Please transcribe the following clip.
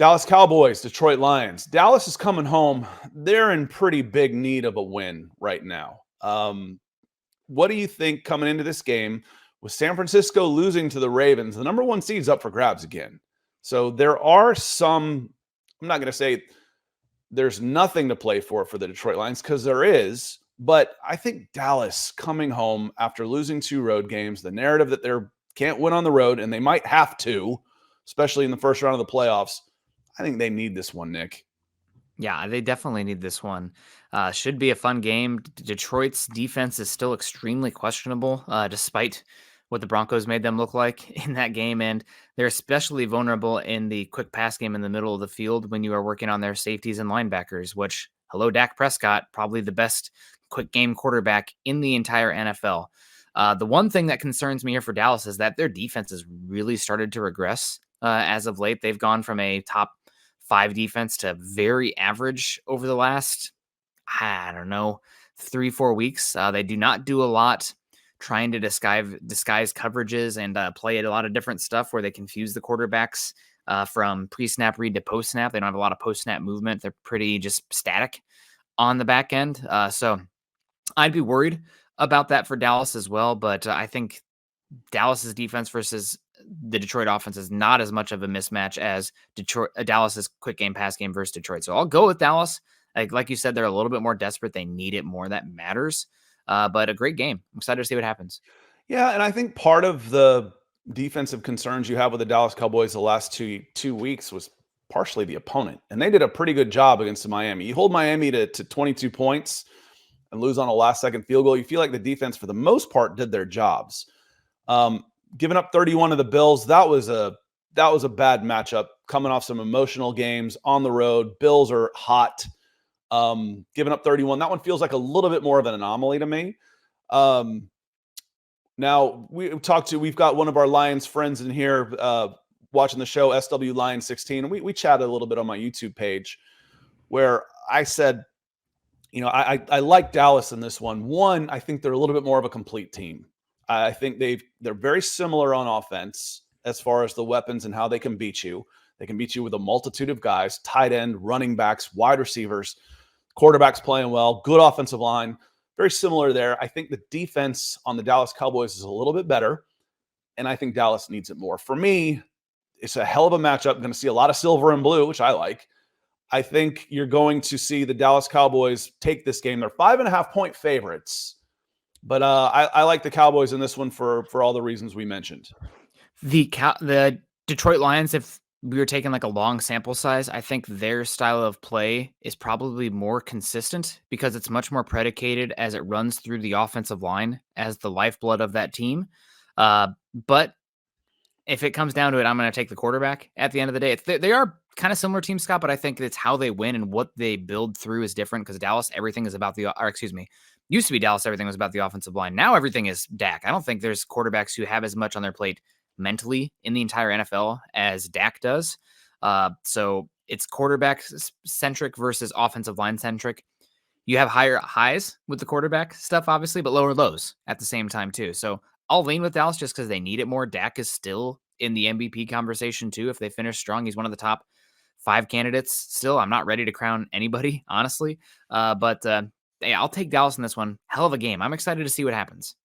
Dallas Cowboys, Detroit Lions. Dallas is coming home. They're in pretty big need of a win right now. What do you think coming into this game with San Francisco losing to the Ravens? The number one seed's up for grabs again. So there are some, I'm not going to say there's nothing to play for the Detroit Lions, because there is, but I think Dallas coming home after losing 2 road games, the narrative that they can't win on the road, and they might have to, especially in the first round of the playoffs, I think they need this one, Nick. Yeah, they definitely need this one. Should be a fun game. Detroit's defense is still extremely questionable, despite what the Broncos made them look like in that game. And they're especially vulnerable in the quick pass game in the middle of the field when you are working on their safeties and linebackers, which, hello, Dak Prescott, probably the best quick game quarterback in the entire NFL. The one thing that concerns me here for Dallas is that their defense has really started to regress as of late. They've gone from a top 5 defense to very average over the last, I don't know, 3-4 weeks. They do not do a lot trying to disguise coverages and play a lot of different stuff where they confuse the quarterbacks from pre-snap read to post-snap. They don't have a lot of post-snap movement. They're pretty just static on the back end. So I'd be worried about that for Dallas as well. But I think Dallas's defense versus the Detroit offense is not as much of a mismatch as Dallas's quick game pass game versus Detroit. So I'll go with Dallas. Like you said, they're a little bit more desperate. They need it more. That matters. But a great game. I'm excited to see what happens. Yeah, and I think part of the defensive concerns you have with the Dallas Cowboys the last two weeks was partially the opponent. And they did a pretty good job against Miami. You hold Miami to 22 points and lose on a last-second field goal, you feel like the defense, for the most part, did their jobs. Giving up 31 to the Bills, that was a bad matchup, coming off some emotional games on the road. Bills are hot. Giving up 31, that one feels like a little bit more of an anomaly to me. Now, we've got one of our Lions friends in here watching the show, SW Lion 16, and we chatted a little bit on my YouTube page where I said, I like Dallas in this one. One, I think they're a little bit more of a complete team. I think they're very similar on offense as far as the weapons and how they can beat you. They can beat you with a multitude of guys, tight end, running backs, wide receivers, quarterbacks playing well, good offensive line. Very similar there. I think the defense on the Dallas Cowboys is a little bit better, and I think Dallas needs it more. For me, it's a hell of a matchup. I'm going to see a lot of silver and blue, which I like. I think you're going to see the Dallas Cowboys take this game. They're 5.5-point favorites. But I like the Cowboys in this one for all the reasons we mentioned. The Detroit Lions, if we were taking like a long sample size, I think their style of play is probably more consistent because it's much more predicated as it runs through the offensive line as the lifeblood of that team. But if it comes down to it, I'm going to take the quarterback at the end of the day. They are kind of similar teams, Scott, but I think it's how they win and what they build through is different because Dallas, everything is about used to be Dallas, everything was about the offensive line. Now everything is Dak. I don't think there's quarterbacks who have as much on their plate mentally in the entire NFL as Dak does. So it's quarterback-centric versus offensive line-centric. You have higher highs with the quarterback stuff, obviously, but lower lows at the same time, too. So I'll lean with Dallas just because they need it more. Dak is still in the MVP conversation, too. If they finish strong, he's one of the top 5 candidates still. I'm not ready to crown anybody, honestly. But I'll take Dallas in this one. Hell of a game. I'm excited to see what happens.